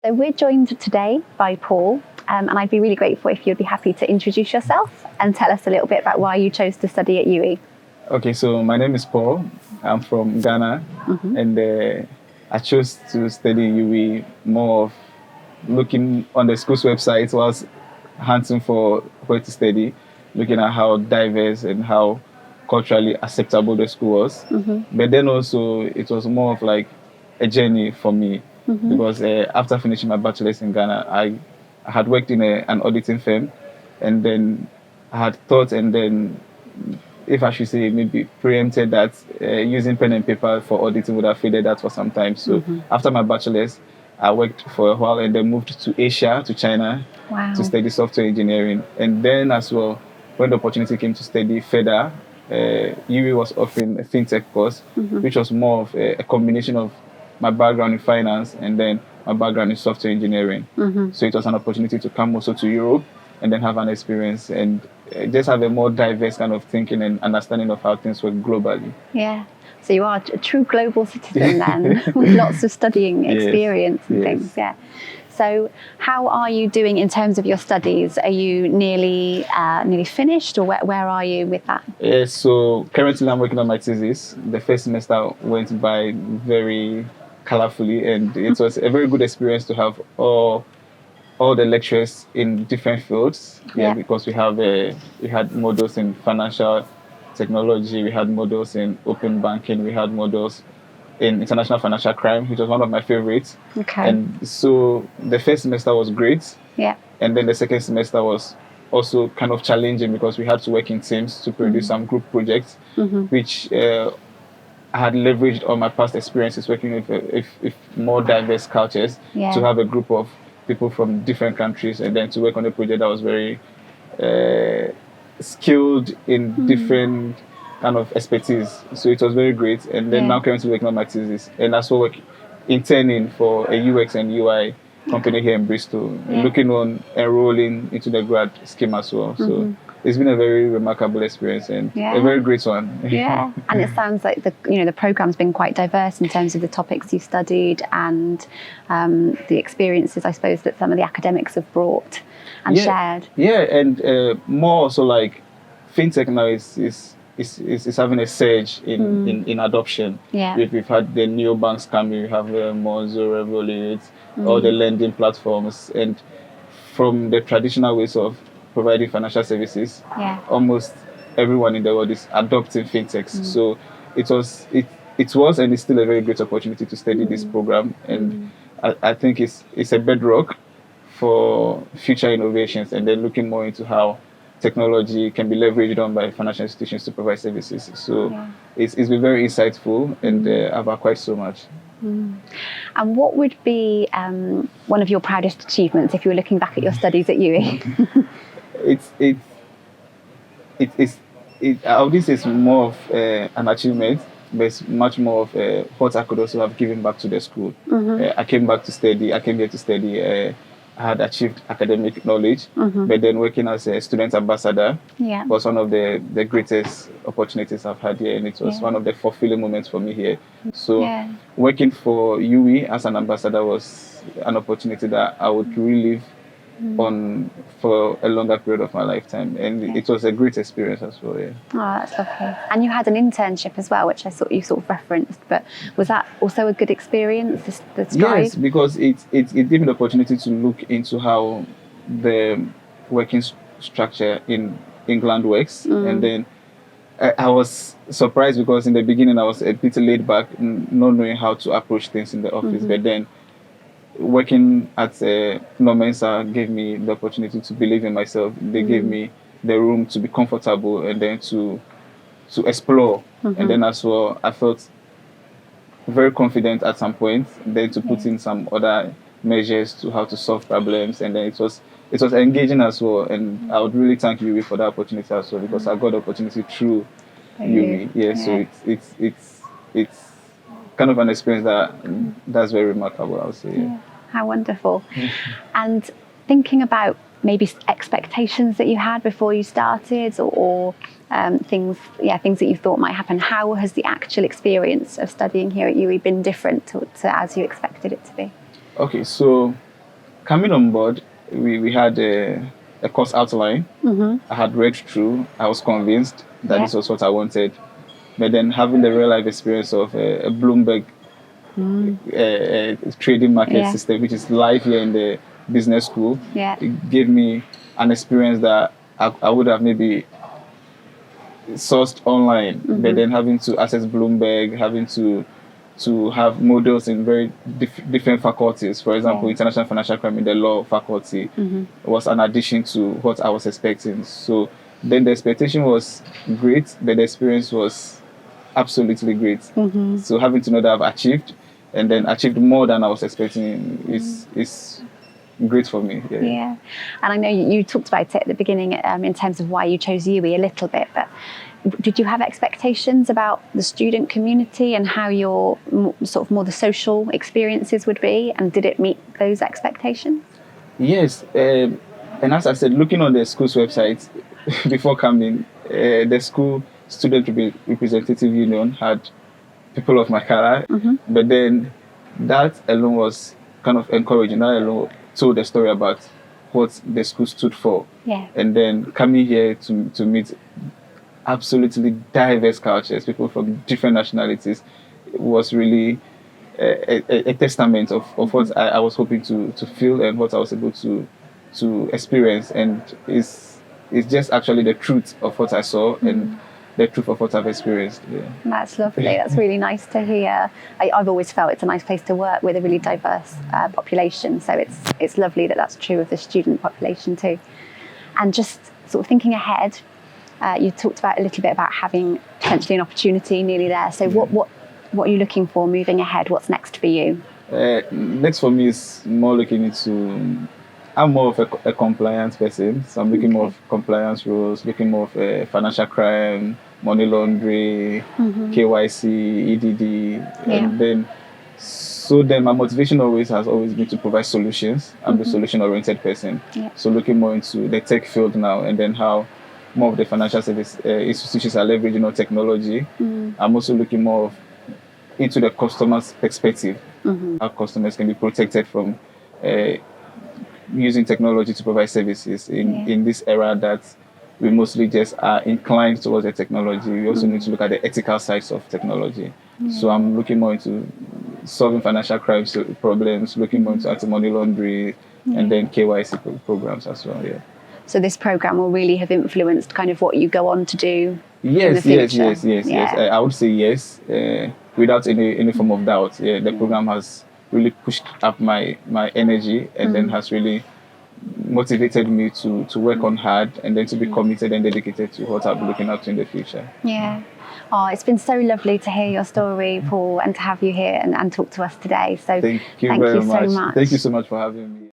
So we're joined today by Paul, and I'd be really grateful if you'd be happy to introduce yourself and tell us a little bit about why you chose to study at UWE. Okay, so my name is Paul. I'm from Ghana, and I chose to study UWE more of looking on the school's website whilst hunting for where to study, looking at how diverse and how culturally acceptable the school was. But then also it was more of like a journey for me because after finishing my bachelor's in Ghana, I had worked in an auditing firm, and then I had thought, and then if I should say maybe preempted that using pen and paper for auditing would have faded that for some time. So after my bachelor's, I worked for a while and then moved to Asia, to China, to study software engineering. And then as well, when the opportunity came to study further, UWE was offering a fintech course, which was more of a combination of my background in finance and then my background in software engineering. So it was an opportunity to come also to Europe and then have an experience and just have a more diverse kind of thinking and understanding of how things work globally. Yeah. So you are a true global citizen then, with lots of studying experience and things. Yeah. So how are you doing in terms of your studies? Are you nearly finished, or where are you with that? So currently I'm working on my thesis. The first semester went by very colorfully, and it was a very good experience to have all the lectures in different fields. Because we had modules in financial technology, we had modules in open banking, we had modules in international financial crime, which was one of my favorites. And so the first semester was great. And then the second semester was also kind of challenging because we had to work in teams to produce some group projects, which I had leveraged on my past experiences working with more diverse cultures to have a group of people from different countries and then to work on a project that was very skilled in different kind of expertise. So it was very great. And then now currently working on my thesis, and also interning for a UX and UI company here in Bristol, looking on enrolling into the grad scheme as well. So it's been a very remarkable experience and a very great one. And it sounds like the program's been quite diverse in terms of the topics you've studied and the experiences, I suppose, that some of the academics have brought and shared. And more also like fintech now is having a surge in adoption. We've had the neobanks coming, we have Monzo, Revolut, all the lending platforms, and from the traditional ways of providing financial services, almost everyone in the world is adopting fintechs. So it was and it's still a very great opportunity to study this program, and I think it's a bedrock for future innovations, and then looking more into how technology can be leveraged on by financial institutions to provide services. So it's been very insightful, and I've acquired so much. And what would be one of your proudest achievements if you were looking back at your studies at UWE? This is more of an achievement, but it's much more of what I could also have given back to the school. I came here to study. I had achieved academic knowledge, but then working as a student ambassador was one of the greatest opportunities I've had here, and it was one of the fulfilling moments for me here. So working for UWE as an ambassador was an opportunity that I would relive on for a longer period of my lifetime, and it was a great experience as well. Oh, that's lovely. And you had an internship as well, which I thought you sort of referenced, but was that also a good experience? Yes, because it gave me the opportunity to look into how the working structure in England works, and then I was surprised because in the beginning I was a bit laid back, not knowing how to approach things in the office, but then working at Mensa gave me the opportunity to believe in myself. They gave me the room to be comfortable and then to explore. And then as well, I felt very confident at some point, then to put in some other measures to how to solve problems. And then it was engaging as well. And I would really thank UWE for that opportunity as well, because I got the opportunity through UWE. So it's kind of an experience that's very remarkable, I would say. How wonderful. And thinking about maybe expectations that you had before you started, or things that you thought might happen, how has the actual experience of studying here at UWE been different to as you expected it to be? Okay, so coming on board, we had a course outline. I had read through. I was convinced that this was what I wanted. But then having the real life experience of a Bloomberg trading market system, which is live here in the business school, it gave me an experience that I would have maybe sourced online. But then having to access Bloomberg, having to have models in very different faculties. For example, international financial crime in the law faculty was an addition to what I was expecting. So then the expectation was great, but the experience was absolutely great. So having to know that I've achieved, and then achieved more than I was expecting, is great for me. Yeah. And I know you talked about it at the beginning in terms of why you chose UWE a little bit, but did you have expectations about the student community and how your sort of more the social experiences would be, and did it meet those expectations? Yes, and as I said, looking on the school's website before coming, the school student representative union had people of my color, but then that alone was kind of encouraging. That alone told the story about what the school stood for. And then coming here to meet absolutely diverse cultures, people from different nationalities, was really a testament of what I was hoping to feel and what I was able to experience. And it's just actually the truth of what I saw and the truth of what I've experienced. That's lovely. That's really nice to hear. I've always felt it's a nice place to work with a really diverse population. So it's lovely that that's true of the student population too. And just sort of thinking ahead, you talked about a little bit about having potentially an opportunity nearly there. So what are you looking for moving ahead? What's next for you? Next for me is more looking into. I'm more of a compliance person, so I'm looking more of compliance rules, looking more of financial crime, money laundering, KYC, EDD, and then my motivation has always been to provide solutions. I'm a solution-oriented person, so looking more into the tech field now, and then how more of the financial service institutions are leveraging technology. I'm also looking more into the customer's perspective, how customers can be protected from using technology to provide services in this era that we mostly just are inclined towards the technology. We also need to look at the ethical sides of technology. So I'm looking more into solving financial crime problems, looking more into anti-money laundering, and then KYC programs as well. So this program will really have influenced kind of what you go on to do in the future? Yes. I would say yes, without any form of doubt. The program has really pushed up my energy, and then has really motivated me to work on hard, and then to be committed and dedicated to what I'll be looking up to in the future. Oh, it's been so lovely to hear your story, Paul, and to have you here and talk to us today. So thank you very much. Thank you so much for having me.